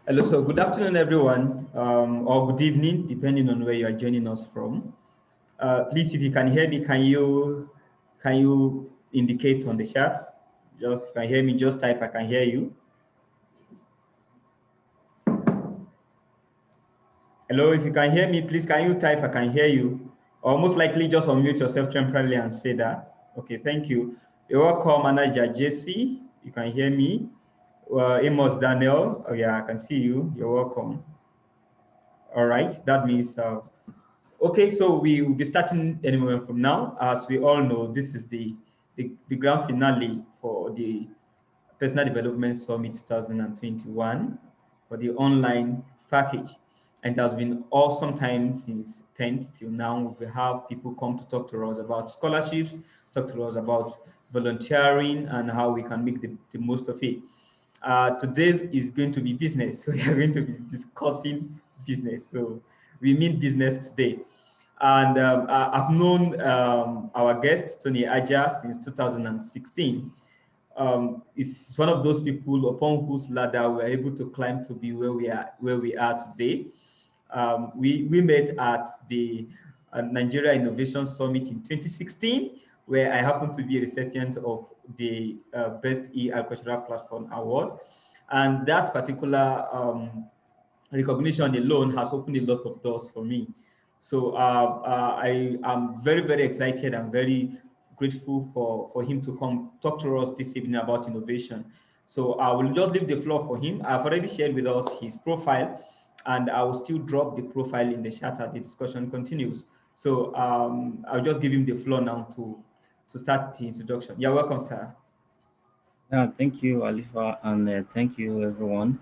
Hello, so good afternoon, everyone, or good evening, depending on where you are joining us from. Please, if you can hear me, can you indicate on the chat? Just if you can hear me, just type I can hear you. Hello, if you can hear me, please can you type I can hear you? Or most likely just unmute yourself temporarily and say that. Okay, thank you. You're welcome, Manager JC. You can hear me. Amos Daniel. Oh yeah, I can see you. You're welcome. All right, that means okay, so we will be starting anywhere from now. As we all know, this is the grand finale for the Personal Development Summit 2021 for the online package. And it has been awesome time since 10th till now. We have people come to talk to us about scholarships, talk to us about volunteering and how we can make the most of it. Today is going to be business. So we are going to be discussing business. So we mean business today. And I've known our guest, Tony Ajah, since 2016. It's one of those people upon whose ladder we're able to climb to be where we are today. We met at the Nigeria Innovation Summit in 2016, where I happened to be a recipient of the Best E-Agricultural Platform Award. And that particular recognition alone has opened a lot of doors for me. So I am very, very excited and very grateful for him to come talk to us this evening about innovation. So I will just leave the floor for him. I've already shared with us his profile, and I will still drop the profile in the chat as the discussion continues. So I'll just give him the floor now to start the introduction. You're welcome, sir. Yeah, thank you, Alifa, and thank you, everyone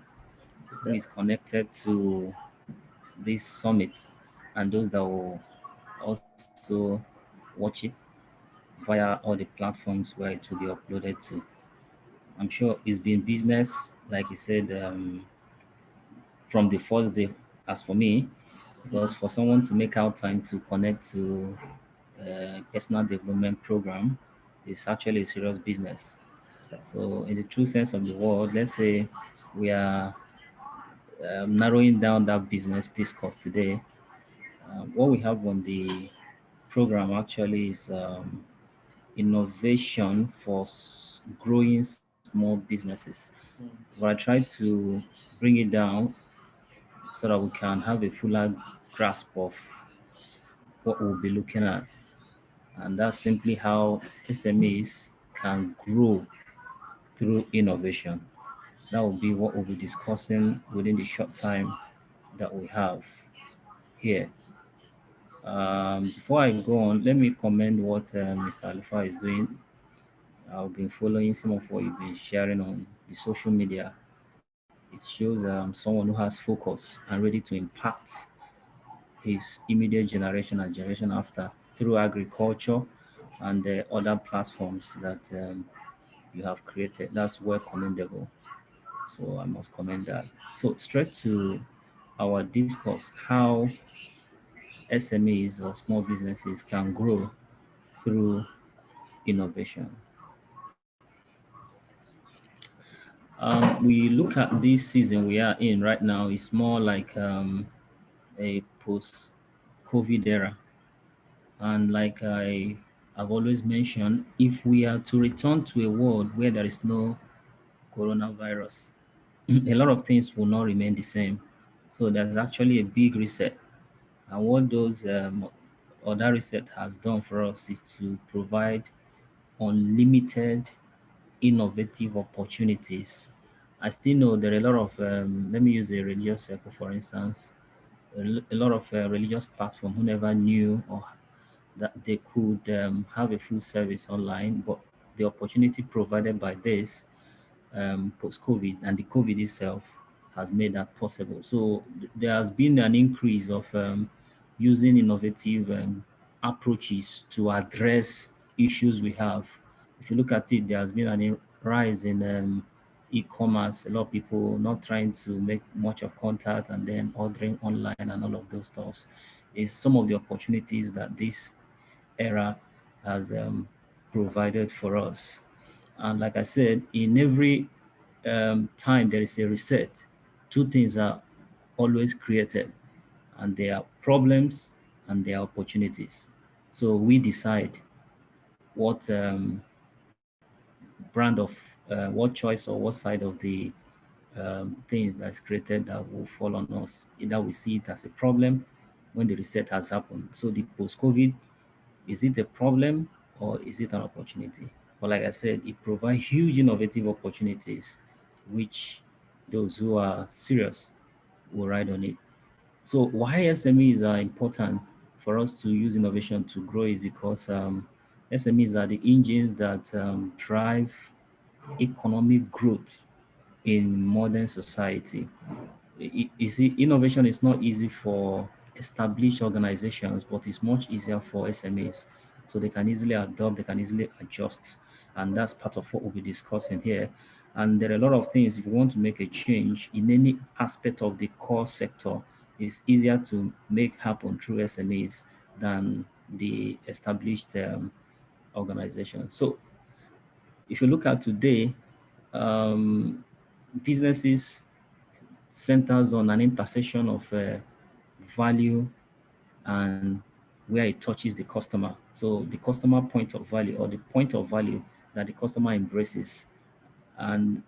who is connected to this summit and those that will also watch it via all the platforms where it will be uploaded to. I'm sure it's been business, like you said, from the first day, as for me, because for someone to make out time to connect to personal development program is actually a serious business. So, in the true sense of the word, let's say we are narrowing down that business discourse today. What we have on the program actually is innovation for growing small businesses. But I try to bring it down so that we can have a fuller grasp of what we'll be looking at. And that's simply how SMEs can grow through innovation. That will be what we'll be discussing within the short time that we have here. Before I go on, let me commend what Mr. Alifa is doing. I've been following some of what you've been sharing on the social media. It shows someone who has focus and ready to impact his immediate generation and generation after through agriculture and other platforms that you have created. That's well commendable. So I must commend that. So straight to our discourse, how SMEs or small businesses can grow through innovation. We look at this season we are in right now, it's more like a post-COVID era. And like I've always mentioned, if we are to return to a world where there is no coronavirus, a lot of things will not remain the same. So there's actually a big reset. And what those or that reset has done for us is to provide unlimited innovative opportunities. I still know there are a lot of, let me use a religious circle for instance, a lot of religious platforms who never knew or that they could have a full service online, but the opportunity provided by this post-COVID and the COVID itself has made that possible. So there has been an increase of using innovative approaches to address issues we have. If you look at it, there has been a rise in e-commerce. A lot of people not trying to make much of contact and then ordering online and all of those stuffs is some of the opportunities that this era has provided for us. And like I said, in every time there is a reset, two things are always created, and they are problems and they are opportunities. So we decide what brand of what choice or what side of the things that's created that will fall on us. Either we see it as a problem when the reset has happened. So the post-COVID, is it a problem or is it an opportunity? But like I said, it provides huge innovative opportunities, which those who are serious will ride on it. So why SMEs are important for us to use innovation to grow is because SMEs are the engines that drive economic growth in modern society. You see, innovation is not easy for established organizations, but it's much easier for SMEs. So they can easily adopt, they can easily adjust. And that's part of what we'll be discussing here. And there are a lot of things, if you want to make a change in any aspect of the core sector, it's easier to make happen through SMEs than the established organization. So if you look at today, um, businesses centers on an intersection of value and where it touches the customer. So the customer point of value or the point of value that the customer embraces. And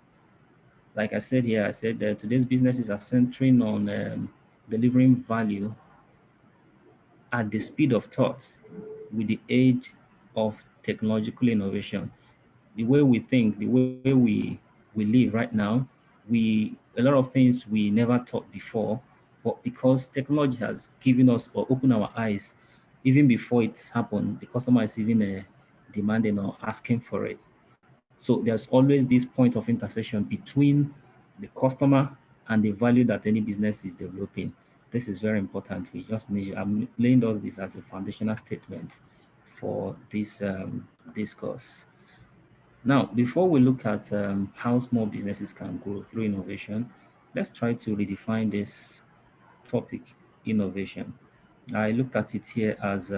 like I said here, I said that today's businesses are centering on delivering value at the speed of thought with the age of technological innovation. The way we think, the way we live right now, a lot of things we never thought before, but because technology has given us or opened our eyes, even before it's happened, the customer is even demanding or asking for it. So there's always this point of intersection between the customer and the value that any business is developing. This is very important. We just need, I'm laying this as a foundational statement for this discourse. Now, before we look at how small businesses can grow through innovation, let's try to redefine this topic, innovation. I looked at it here as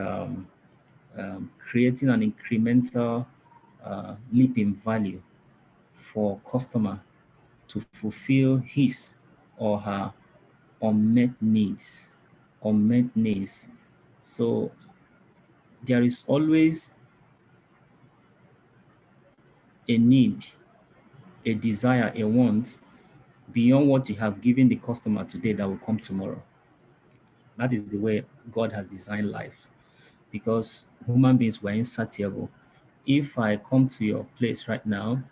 creating an incremental leap in value for customer to fulfill his or her unmet needs. Unmet needs. So there is always a need, a desire, a want beyond what you have given the customer today that will come tomorrow. That is the way God has designed life because human beings were insatiable. If I come to your place right now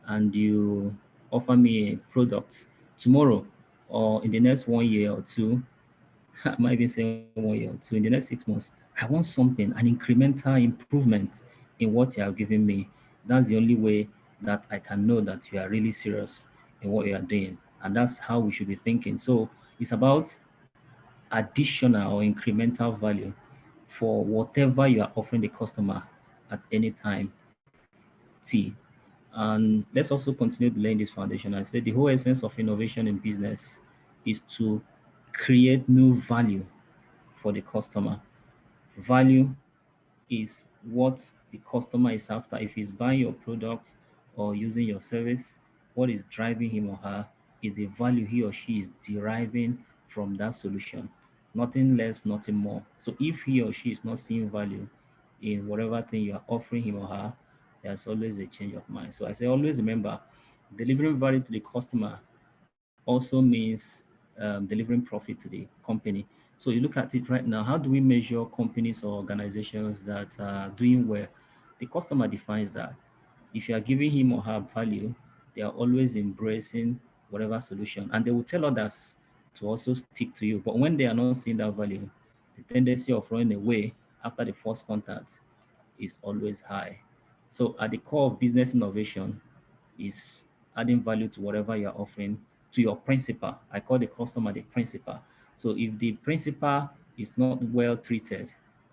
and you offer me a product tomorrow or in the next 1 year or two, I might even say 1 year or two, in the next 6 months, I want something, an incremental improvement in what you have given me. That's the only way that I can know that you are really serious in what you are doing. And that's how we should be thinking. So it's about additional or incremental value for whatever you are offering the customer at any time T. And let's also continue laying this foundation. I said the whole essence of innovation in business is to create new value for the customer. Value is what the customer is after. If he's buying your product or using your service, what is driving him or her is the value he or she is deriving from that solution. Nothing less, nothing more. So if he or she is not seeing value in whatever thing you are offering him or her, there's always a change of mind. So I say always remember, delivering value to the customer also means delivering profit to the company. So you look at it right now, how do we measure companies or organizations that are doing well? The customer defines that. If you are giving him or her value, they are always embracing whatever solution and they will tell others to also stick to you. But when they are not seeing that value, the tendency of running away after the first contact is always high. So at the core of business innovation is adding value to whatever you're offering to your principal. I call the customer the principal. So if the principal is not well treated,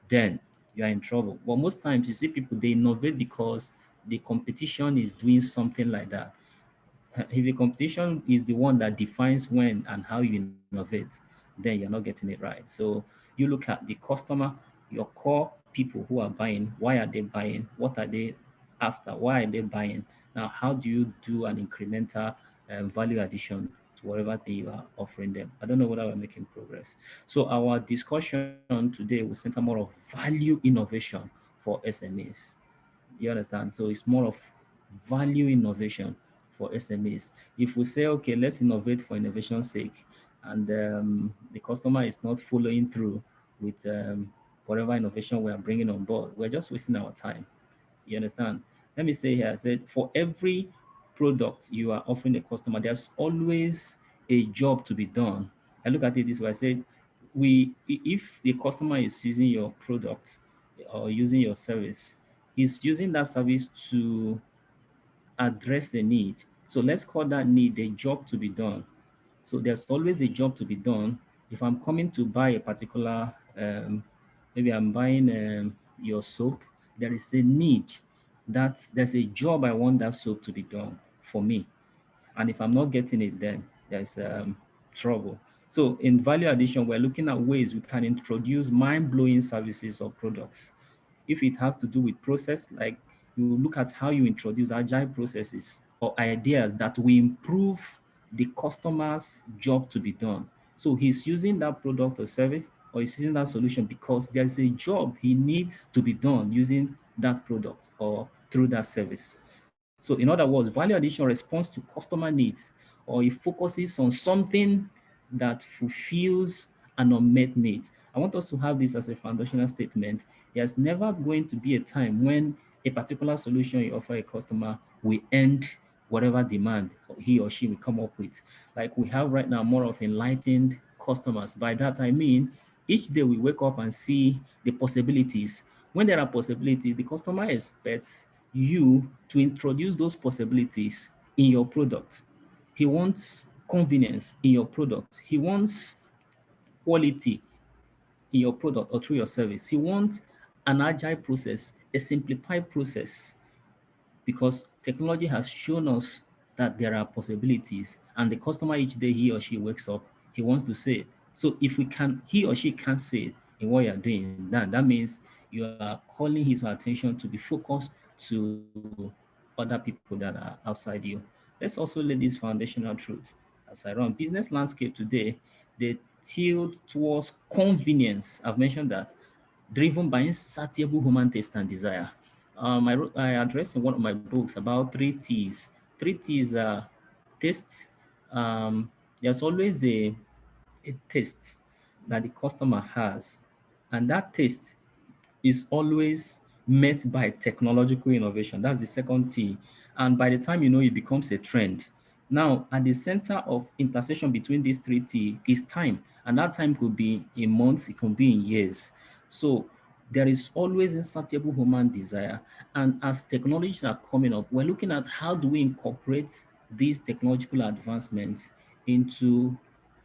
then you are in trouble. But most times you see people, they innovate because the competition is doing something like that. If the competition is the one that defines when and how you innovate, then you're not getting it right. So you look at the customer, your core people who are buying, why are they buying? What are they after? Why are they buying? Now, how do you do an incremental value addition to whatever thing you are offering them. I don't know whether we're making progress. So our discussion today will center more of value innovation for SMEs. You understand? So it's more of value innovation for SMEs. If we say, okay, let's innovate for innovation's sake, and the customer is not following through with whatever innovation we are bringing on board, we're just wasting our time. You understand? Let me say here, I said, for every product you are offering a customer, there's always a job to be done. I look at it this way. I said, if the customer is using your product or using your service, he's using that service to address a need. So let's call that need a job to be done. So there's always a job to be done. If I'm coming to buy a particular, maybe I'm buying your soap, there is a need that there's a job I want that soap to be done for me. And if I'm not getting it, then there's trouble. So in value addition, we're looking at ways we can introduce mind-blowing services or products. If it has to do with process, like you look at how you introduce agile processes or ideas that will improve the customer's job to be done. So he's using that product or service, or he's using that solution because there's a job he needs to be done using that product or through that service. So in other words, value addition responds to customer needs, or it focuses on something that fulfills an unmet need. I want us to have this as a foundational statement. There's never going to be a time when a particular solution you offer a customer will end whatever demand he or she will come up with. Like we have right now, more of enlightened customers. By that I mean, each day we wake up and see the possibilities. When there are possibilities, the customer expects you to introduce those possibilities in your product. He wants convenience in your product. He wants quality in your product or through your service. He wants an agile process, a simplified process, because technology has shown us that there are possibilities, and the customer each day he or she wakes up, he wants to say it. So if we can, he or she can't say it in what you're doing, then that means you are calling his attention to be focused to other people that are outside you. Let's also lay this foundational truth as I run. Business landscape today, they tilt towards convenience. I've mentioned that, driven by insatiable human taste and desire. I addressed in one of my books about three T's. Three T's are taste. There's always a taste that the customer has, and that taste is always met by technological innovation. That's the second T. And by the time you know, it becomes a trend. Now, at the center of intersection between these three T is time. And that time could be in months, it can be in years. So there is always insatiable human desire. And as technologies are coming up, we're looking at how do we incorporate these technological advancements into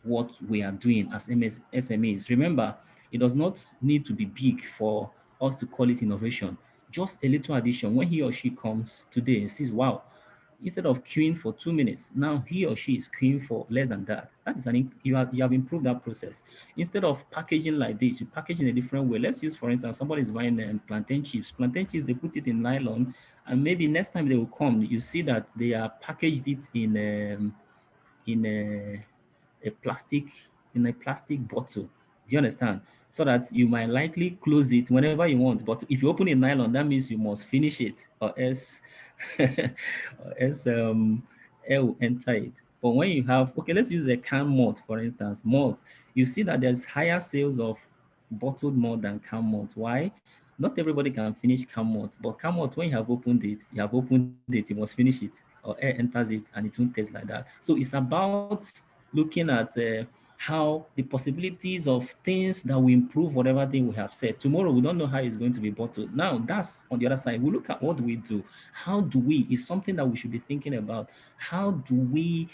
what we are doing as SMEs. Remember, it does not need to be big for us to call it innovation. Just a little addition. When he or she comes today and sees, wow, instead of queuing for 2 minutes, now he or she is queuing for less than that. That is you have improved that process. Instead of packaging like this, you package in a different way. Let's use, for instance, somebody is buying plantain chips. Plantain chips, they put it in nylon, and maybe next time they will come, you see that they are packaged it in a plastic in a plastic bottle. Do you understand? So that you might likely close it whenever you want. But if you open a nylon, that means you must finish it, or else, or else air will enter it. But when you have, okay, let's use a can malt, for instance, malt, you see that there's higher sales of bottled malt than can malt. Why? Not everybody can finish can malt, but can malt, when you have opened it, you must finish it, or air enters it and it won't taste like that. So it's about looking at how the possibilities of things that will improve whatever thing we have said. Tomorrow, we don't know how it's going to be bottled. Now, that's on the other side. We look at what do we do? How do we, is something that we should be thinking about. How do we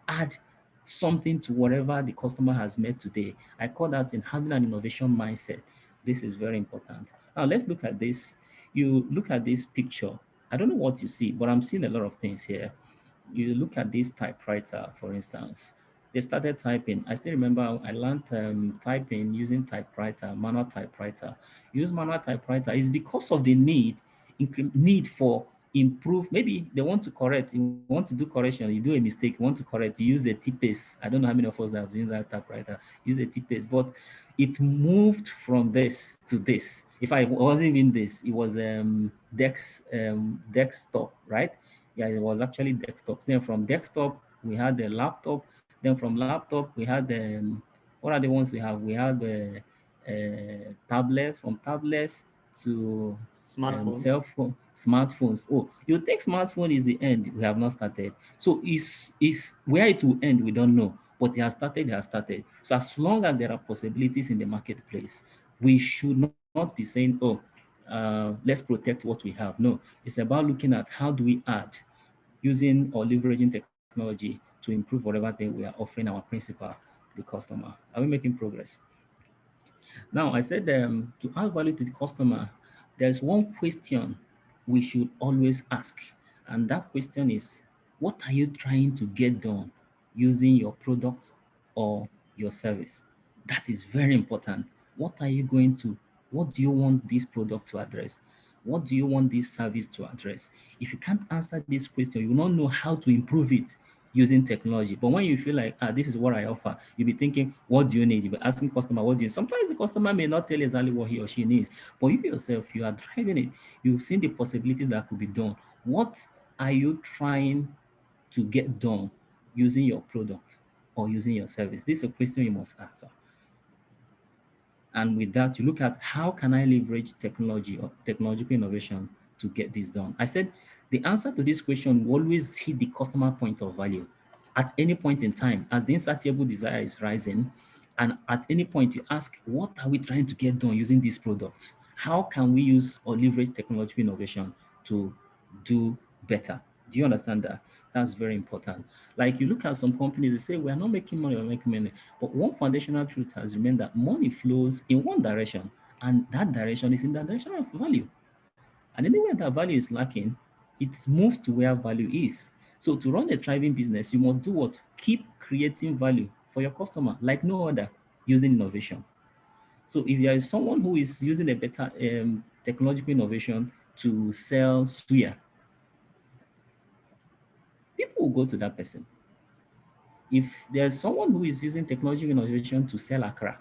add something to whatever the customer has made today? I call that in having an innovation mindset. This is very important. Now, let's look at this. You look at this picture. I don't know what you see, but I'm seeing a lot of things here. You look at this typewriter, for instance. They started typing. I still remember I learned typing using typewriter, manual typewriter. Use manual typewriter is because of the need for improve. Maybe they want to correct, you want to do correction, you do a mistake, you want to correct, you use a T-paste. I don't know how many of us have used that typewriter, use a T-paste, but it moved from this to this. If I wasn't even this, it was desktop, right? Yeah, it was actually desktop. Then from desktop we had the laptop. Then from laptop we had what are the ones we have? We have tablets. From tablets to cell Smartphones. phone, smartphones. Oh, you think smartphone is the end? We have not started. So is where it will end? We don't know. But it has started. It has started. So as long as there are possibilities in the marketplace, we should not be saying, "Oh, let's protect what we have." No, it's about looking at how do we add, using or leveraging technology to improve whatever thing we are offering our principal, the customer. Are we making progress? Now, I said to add value to the customer, there's one question we should always ask. And that question is, what are you trying to get done using your product or your service? That is very important. What are you going to, what do you want this product to address? What do you want this service to address? If you can't answer this question, you will not know how to improve it using technology. But when you feel like, this is what I offer, you'll be thinking, what do you need? You'll be asking customer, what do you need? Sometimes the customer may not tell exactly what he or she needs, but you yourself, you are driving it. You've seen the possibilities that could be done. What are you trying to get done using your product or using your service? This is a question you must answer. And with that, you look at how can I leverage technology or technological innovation to get this done? I said the answer to this question will always hit the customer point of value. At any point in time, as the insatiable desire is rising, and at any point you ask, what are we trying to get done using this product? How can we use or leverage technological innovation to do better? Do you understand that? That's very important. Like you look at some companies, they say we are not making money, we're making money. But one foundational truth has remained that money flows in one direction, and that direction is in the direction of value. And anywhere that value is lacking, it moves to where value is. So to run a thriving business, you must do what? Keep creating value for your customer like no other, using innovation. So if there is someone who is using a better technological innovation to sell suya, people will go to that person. If there's someone who is using technology innovation to sell akra,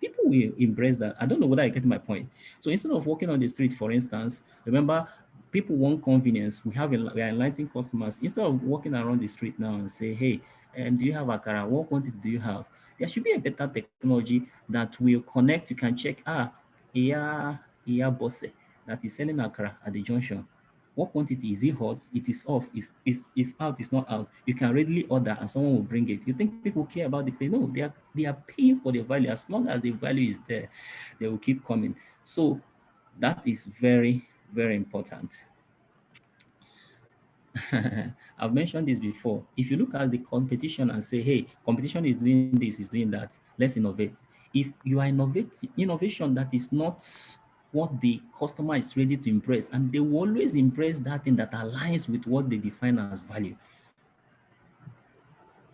people will embrace that. I don't know whether I get my point. So instead of walking on the street, for instance, remember, people want convenience. We are enlightening customers. Instead of walking around the street now and say, hey, do you have akara? What quantity do you have? There should be a better technology that will connect. You can check, bosse that is selling akara at the junction. What quantity is it hot? It is off. It's out. It's not out. You can readily order, and someone will bring it. You think people care about the pay? No, they are paying for the value. As long as the value is there, they will keep coming. So that is very, very important. I've mentioned this before. If you look at the competition and say, hey, competition is doing this, is doing that, let's innovate. If you are innovation that is not what the customer is ready to embrace, and they will always embrace that thing that aligns with what they define as value.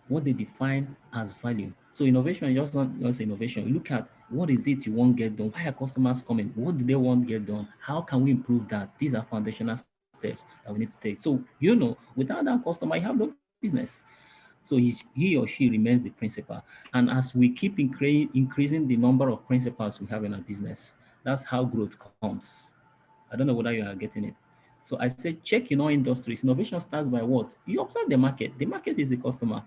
What they define as value. So innovation is just not just innovation. You look at what is it you want get done? Why are customers coming? What do they want get done? How can we improve that? These are foundational steps that we need to take. So without that customer, you have no business. So he or she remains the principal. And as we keep increasing the number of principals we have in our business, that's how growth comes. I don't know whether you are getting it. So I said, check in all industries. Innovation starts by what? You observe the market. The market is the customer.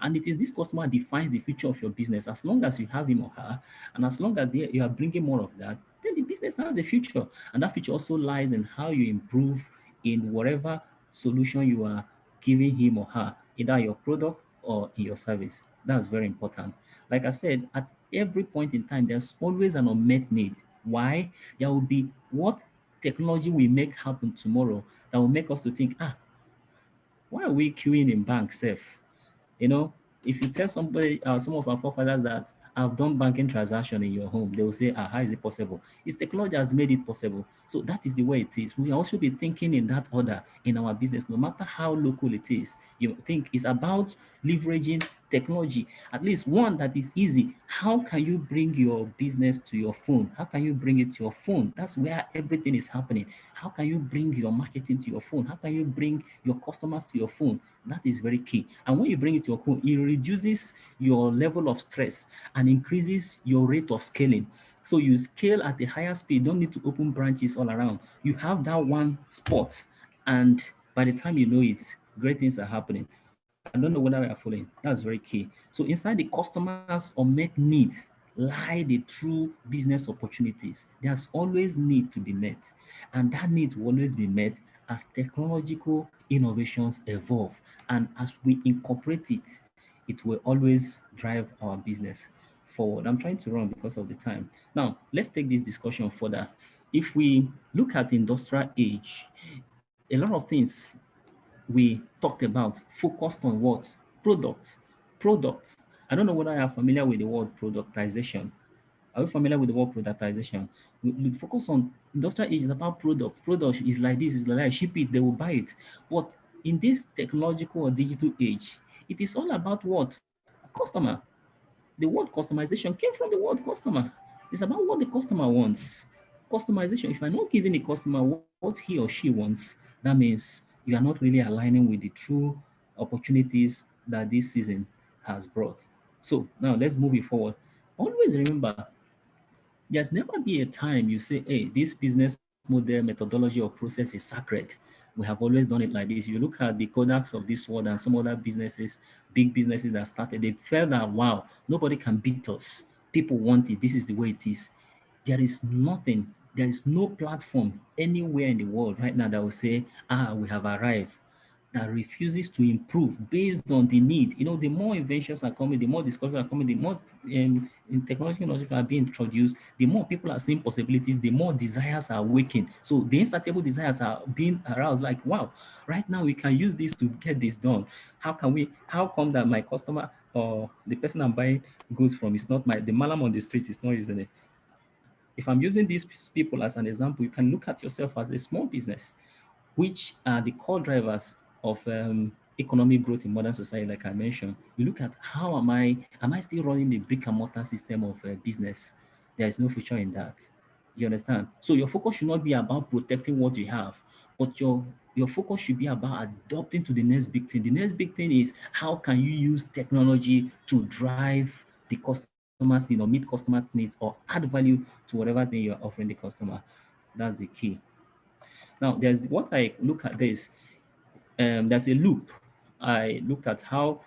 And it is this customer defines the future of your business. As long as you have him or her, and as long as you are bringing more of that, then the business has a future. And that future also lies in how you improve in whatever solution you are giving him or her, either your product or in your service. That's very important. Like I said, at every point in time, there's always an unmet need. Why? There will be what technology will make happen tomorrow that will make us to think, why are we queuing in bank safe? You know, if you tell somebody, some of our forefathers that I've done banking transaction in your home. They will say, ah, how is it possible? It's technology has made it possible. So that is the way it is. We also be thinking in that order in our business, no matter how local it is. You think it's about leveraging technology, at least one that is easy. How can you bring your business to your phone? How can you bring it to your phone? That's where everything is happening. How can you bring your marketing to your phone? How can you bring your customers to your phone? That is very key. And when you bring it to your phone, it reduces your level of stress and increases your rate of scaling. So you scale at a higher speed, don't need to open branches all around. You have that one spot, and by the time you know it, great things are happening. I don't know whether we are following. That's very key. So inside the customers' unmet needs lie the true business opportunities. There's always need to be met, and that need will always be met as technological innovations evolve. And as we incorporate it, it will always drive our business forward. I'm trying to run because of the time. Now, let's take this discussion further. If we look at the industrial age, a lot of things we talked about focused on what? Product. Product. I don't know whether you are familiar with the word productization. Are you familiar with the word productization? We focus on industrial age is about product. Product is like this, is like that. Ship it, they will buy it. But in this technological or digital age, it is all about what? Customer. The word customization came from the word customer. It's about what the customer wants. Customization, if I'm not giving the customer what he or she wants, that means you are not really aligning with the true opportunities that this season has brought. So now let's move it forward. Always remember, there's never be a time you say, hey, this business model, methodology, or process is sacred. We have always done it like this. If you look at the Kodaks of this world and some other businesses, big businesses that started, they felt that, wow, nobody can beat us. People want it. This is the way it is. There is nothing, there is no platform anywhere in the world right now that will say, ah, we have arrived, that refuses to improve based on the need. You know, the more inventions are coming, the more discoveries are coming, the more in technology innovations are being introduced, the more people are seeing possibilities, the more desires are waking. So the insatiable desires are being aroused like, wow, right now we can use this to get this done. How come that my customer or the person I'm buying goods from is not the malam on the street is not using it? If I'm using these people as an example, you can look at yourself as a small business, which are the core drivers of economic growth in modern society, like I mentioned. You look at how am I still running the brick and mortar system of business? There is no future in that. You understand? So your focus should not be about protecting what you have, but your focus should be about adopting to the next big thing. The next big thing is how can you use technology to drive the customers, meet customer needs or add value to whatever thing you're offering the customer. That's the key. Now, there's what I look at this. There's a loop. I looked at how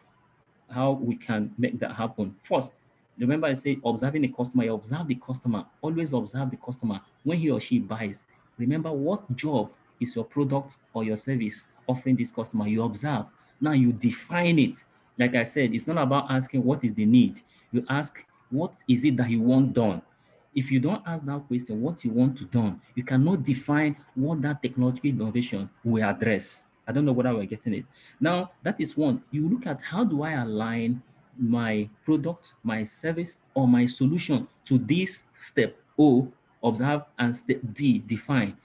we can make that happen. First, remember I said observing the customer. You observe the customer. Always observe the customer when he or she buys. Remember what job is your product or your service offering this customer. You observe. Now you define it. Like I said, it's not about asking what is the need. You ask what is it that you want done. If you don't ask that question, what you want to done, you cannot define what that technological innovation will address. I don't know whether we're getting it. Now, that is one. You look at how do I align my product, my service, or my solution to this step O, observe, and step D, define.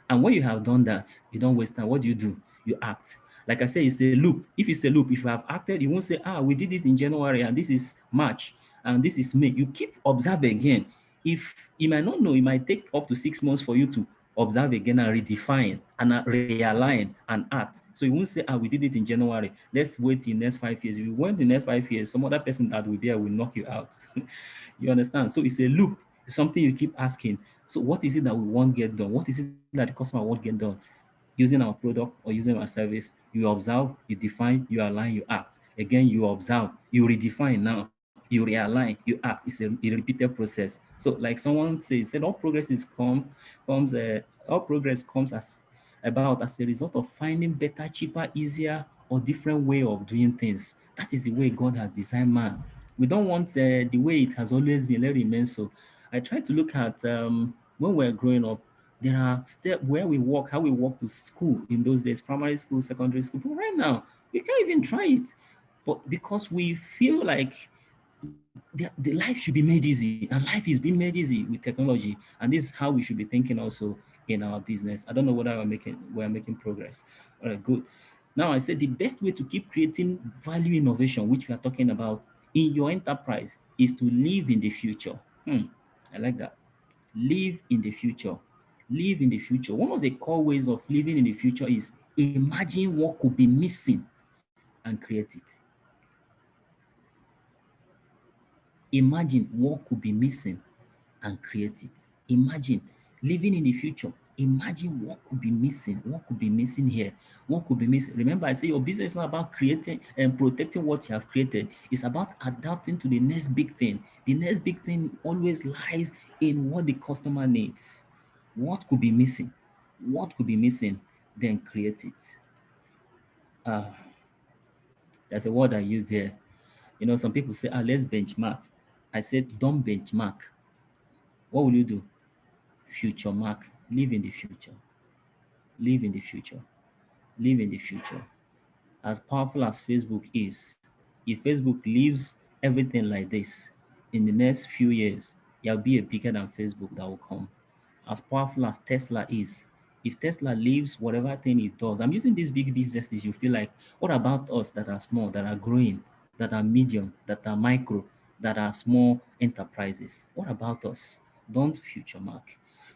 And when you have done that, you don't waste time. What do? You act. Like I say, it's a loop. If it's a loop, if you have acted, you won't say, ah, we did it in January, and this is March, and this is May. You keep observing again. If you might not know, it might take up to 6 months for you to observe again and redefine and realign and act. So you won't say, ah, we did it in January. Let's wait in the next 5 years. If you wait in the next 5 years, some other person that will be there will knock you out. You understand? So it's a loop. It's something you keep asking. So what is it that we want get done? What is it that the customer won't get done? Using our product or using our service, you observe, you define, you align, you act. Again, you observe, you redefine now, you realign, you act. It's a repeated process. So like someone said all progress all progress comes as a result of finding better, cheaper, easier, or different way of doing things. That is the way God has designed man. We don't want the way it has always been, let it remain so. I try to look at when we're growing up, there are steps where we walk, how we walk to school in those days, primary school, secondary school. But right now, we can't even try it. But because we feel like the life should be made easy, and life is being made easy with technology. And this is how we should be thinking also in our business. I don't know whether we're making progress. All right, good. Now I said the best way to keep creating value innovation, which we are talking about in your enterprise, is to live in the future. I like that. Live in the future. Live in the future. One of the core ways of living in the future is imagine what could be missing and create it. Imagine what could be missing and create it. Imagine living in the future. Imagine what could be missing. What could be missing here? What could be missing? Remember, I say your business is not about creating and protecting what you have created. It's about adapting to the next big thing. The next big thing always lies in what the customer needs. What could be missing? What could be missing? Then create it. Uh, there's a word I used here. Some people say, let's benchmark. I said, don't benchmark. What will you do? Future mark. Live in the future. Live in the future. Live in the future. As powerful as Facebook is, if Facebook leaves everything like this in the next few years, there'll be a bigger than Facebook that will come. As powerful as Tesla is, if Tesla leaves whatever thing it does, I'm using these big businesses, you feel like, what about us that are small, that are growing, that are medium, that are micro, that are small enterprises? What about us? Don't future mark.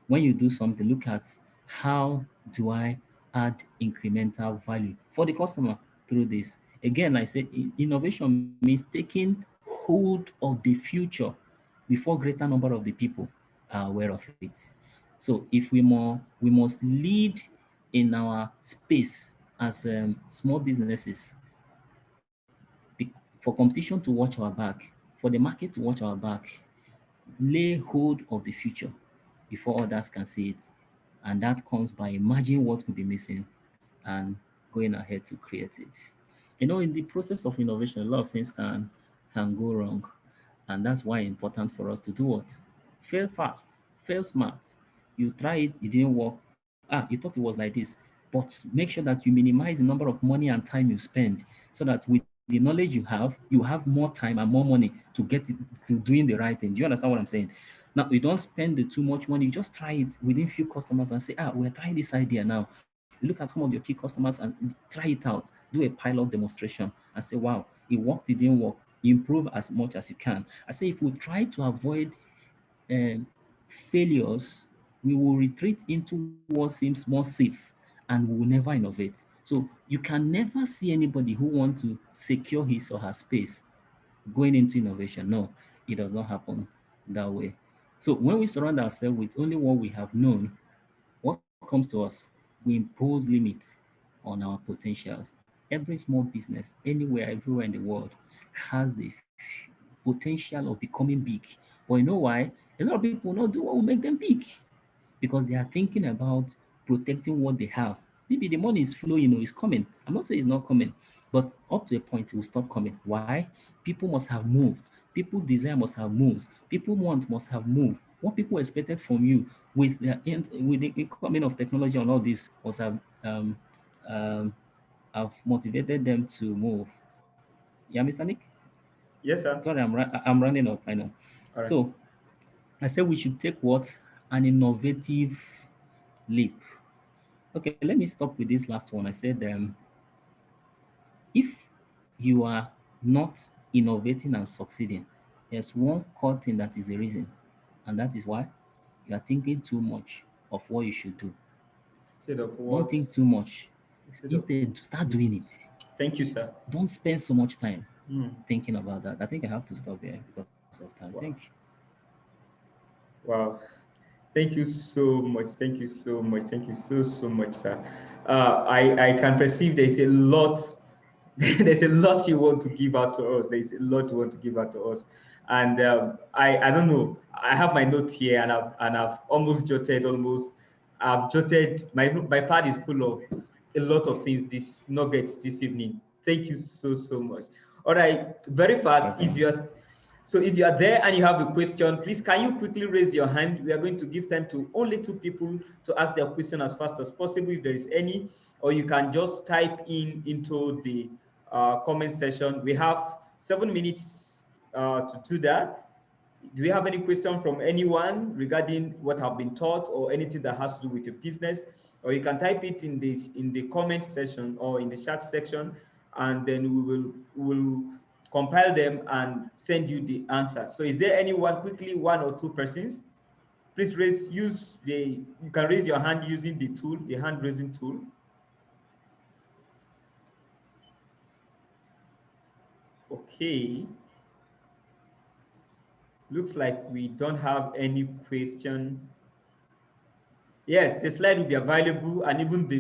When you do something, look at how do I add incremental value for the customer through this. Again, I said innovation means taking hold of the future before greater number of the people are aware of it. So if we must lead in our space as small businesses, for competition to watch our back, for the market to watch our back, lay hold of the future before others can see it. And that comes by imagining what could be missing and going ahead to create it. In the process of innovation, a lot of things can go wrong. And that's why it's important for us to do what? Fail fast, fail smart. You try it didn't work. You thought it was like this. But make sure that you minimize the number of money and time you spend so that with the knowledge you have more time and more money to get it to doing the right thing. Do you understand what I'm saying? Now you don't spend the too much money, you just try it within few customers and say, we're trying this idea now. You look at some of your key customers and try it out, do a pilot demonstration and say, wow, it worked, it didn't work. Improve as much as you can. I say if we try to avoid failures, we will retreat into what seems more safe and we will never innovate. So you can never see anybody who wants to secure his or her space going into innovation. No, it does not happen that way. So when we surround ourselves with only what we have known, what comes to us? We impose limits on our potentials. Every small business, anywhere, everywhere in the world, has the potential of becoming big. But you know why? A lot of people will not do what will make them big because they are thinking about protecting what they have. Maybe the money is flowing or is coming. I'm not saying it's not coming, but up to a point it will stop coming. Why? People must have moved. People desire must have moved. People want must have moved. What people expected from you with the incoming of technology and all this must um, um, have motivated them to move. Yeah, Mr. Nick? Yes, sir. Sorry, I'm running up. I know. All right. So I said we should take what? An innovative leap. Okay, let me stop with this last one. I said, if you are not innovating and succeeding, there's one core thing that is the reason, and that is why you are thinking too much of what you should do. Instead of Don't what? think too much. Instead of Instead, start doing doing it. it. Thank you, sir. Don't spend so much time Hmm. thinking about that. I think I have to stop here because of time. Thank you. Wow. Wow. Thank you so much. Thank you so much. Thank you so much, sir. I can perceive there's a lot there's a lot you want to give out to us. There's a lot you want to give out to us, and I don't know. I have my note here, and I've I've jotted my pad is full of a lot of things. This nuggets this evening. Thank you so much. All right, very fast. Welcome. If you are there and you have a question, please can you quickly raise your hand? We are going to give time to only two people to ask their question as fast as possible, if there is any, or you can just type into the comment section. We have 7 minutes to do that. Do we have any question from anyone regarding what have been taught or anything that has to do with your business? Or you can type it in the comment section or in the chat section, and then we will compile them and send you the answer. So is there anyone, quickly, one or two persons? Please you can raise your hand using the tool, the hand raising tool. Okay. Looks like we don't have any question. Yes, the slide will be available, and even the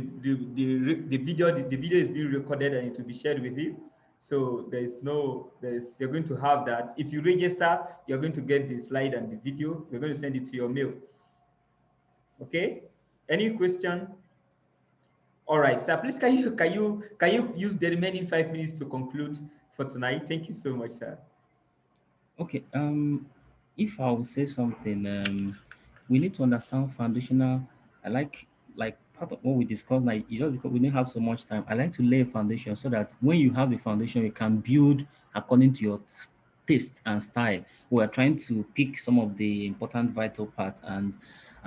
video is being recorded and it will be shared with you. So you're going to have that. If you register, you're going to get the slide and the video. We're going to send it to your mail. Okay. Any question? All right, sir. Please, can you use the remaining 5 minutes to conclude for tonight? Thank you so much, sir. Okay. If I will say something, we need to understand foundational. I like part of what we discussed. Like it's just because we didn't have so much time. I like to lay a foundation so that when you have the foundation, you can build according to your taste and style. We are trying to pick some of the important vital parts and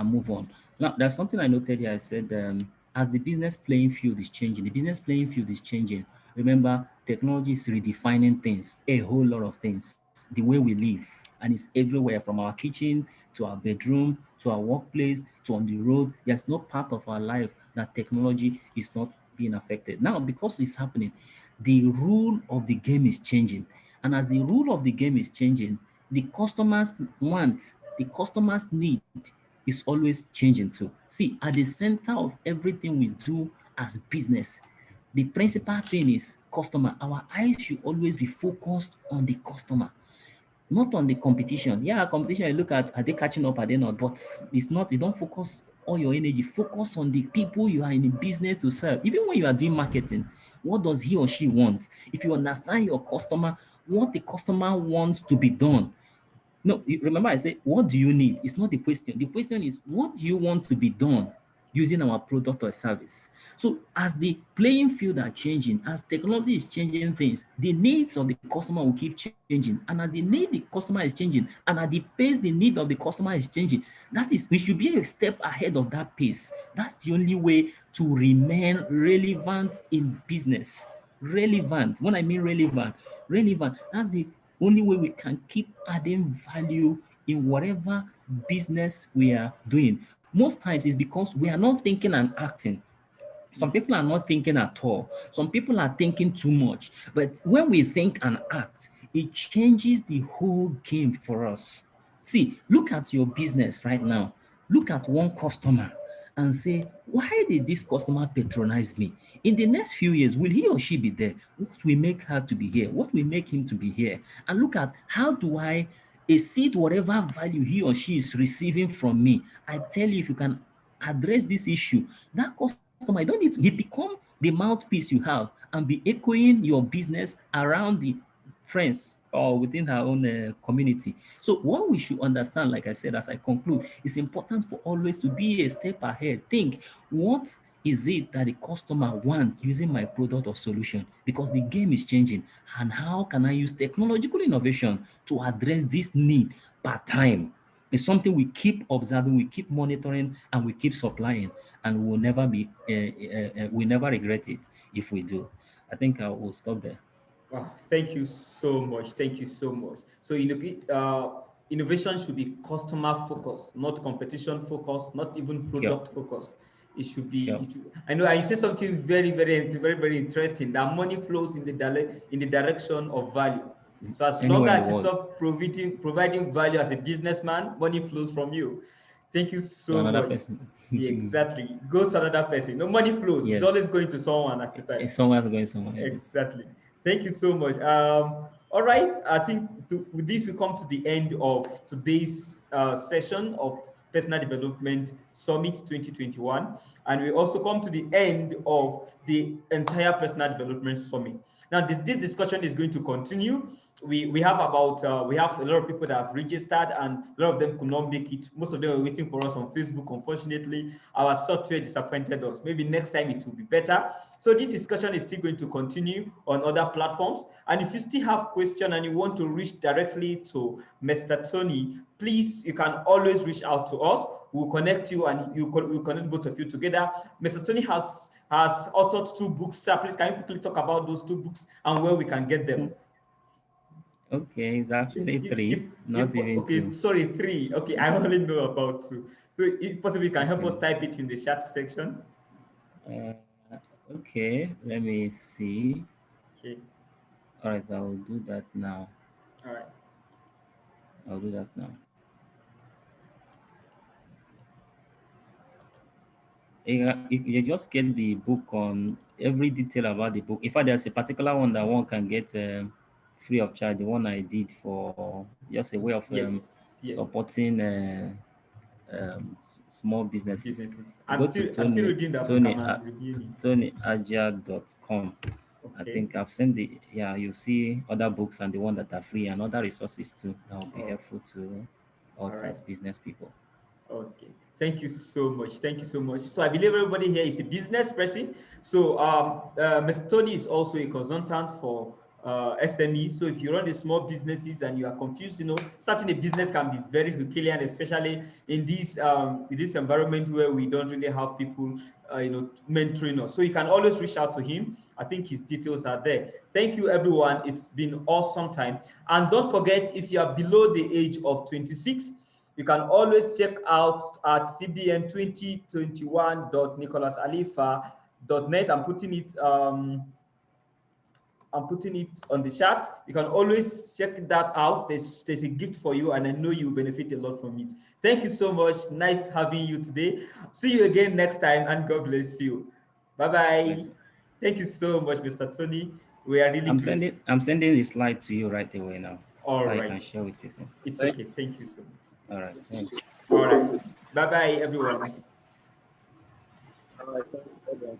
move on. Now, there's something I noted here. I said, as the business playing field is changing, the business playing field is changing. Remember, technology is redefining things, a whole lot of things, the way we live, and it's everywhere from our kitchen to our bedroom to our workplace to on the road. There's no part of our life that technology is not being affected. Now, because it's happening, the rule of the game is changing. And as the rule of the game is changing, the customers want, the customers need is always changing too. See, at the center of everything we do as business, the principal thing is customer. Our eyes should always be focused on the customer, not on the competition. Yeah, competition, you look at, are they catching up, are they not? But it's not, you don't focus all your energy, focus on the people you are in the business to serve. Even when you are doing marketing, what does he or she want? If you understand your customer, what the customer wants to be done. No, remember I said, what do you need? It's not the question. The question is, what do you want to be done using our product or service? So as the playing field are changing, as technology is changing things, the needs of the customer will keep changing. And as the need the customer is changing, and at the pace the need of the customer is changing, that is, we should be a step ahead of that pace. That's the only way to remain relevant in business. Relevant. When I mean relevant, that's the only way we can keep adding value in whatever business we are doing. Most times it's because we are not thinking and acting. Some people are not thinking at all. Some people are thinking too much. But when we think and act, it changes the whole game for us. See, look at your business right now. Look at one customer and say, why did this customer patronize me? In the next few years, will he or she be there? What will make her to be here? What will make him to be here? And look at, how do I exceed whatever value he or she is receiving from me? I tell you, if you can address this issue, that customer, you don't need to, he become the mouthpiece you have and be echoing your business around the friends or within her own community. So what we should understand, like I said, as I conclude, it's important for always to be a step ahead. Think, what is it that the customer wants using my product or solution? Because the game is changing. And how can I use technological innovation to address this need per time? It's something we keep observing, we keep monitoring, and we keep supplying, and we never regret it if we do. I think I will stop there. Wow, thank you so much. Thank you so much. So, innovation should be customer focused, not competition focused, not even Sure, product focused. It should be. sure. I know I say something very interesting. That money flows in the direction of value. So as long Anywhere in the as you world, stop providing value as a businessman, money flows from you. Thank you to so another much. person. Yeah, exactly. Goes to another person. No, money flows. It's Yes, always going to someone at the time. somewhere going somewhere else. Exactly. Thank you so much. All right. I think with this, we come to the end of today's session of Personal Development Summit 2021. And we also come to the end of the entire Personal Development Summit. Now, this discussion is going to continue. We have about we have a lot of people that have registered, and a lot of them could not make it. Most of them are waiting for us on Facebook. Unfortunately, our software disappointed us. Maybe next time it will be better. So this discussion is still going to continue on other platforms. And if you still have questions and you want to reach directly to Mr. Tony, please, you can always reach out to us. We'll connect you, and we'll connect both of you together. Mr. Tony has authored 2 books. Sir, please, can you quickly talk about those 2 books and where we can get them? Okay, it's actually 3, not even okay, 2. Sorry, 3. Okay, I only know about 2. So if possible, you can help us type it in the chat section. Okay, let me see. Okay. All right, I will do that now. All right. I'll do that now. You just get the book on every detail about the book. In fact, there's a particular one that one can get free of charge. The one I did for just a way of Yes. supporting small businesses. Businesses. Go to I'm still reading that book. I'm reviewing it. TonyAjah.com. I Okay. think I've sent the you see other books and the one that are free and other resources too that will be helpful to us as business people. Okay, thank you so much. Thank you so much. So I believe everybody here is a business person. So Mr. Tony is also a consultant for SMEs. So if you run the small businesses and you are confused, starting a business can be very Herculean, especially in this environment where we don't really have people, mentoring us. So you can always reach out to him. I think his details are there. Thank you, everyone. It's been awesome time. And don't forget, if you are below the age of 26, you can always check out at cbn2021.nicholasalifa.net. I'm putting it on the chat. You can always check that out. There's a gift for you, and I know you will benefit a lot from it. Thank you so much. Nice having you today. See you again next time, and God bless you. Bye-bye. Thank you so much, Mr. Tony. We are really I'm sending the slide to you right away now. All so right. I can share with people. It's okay. Thank you so much. All right. Thanks. All right. Bye-bye, everyone. All right. Thank you.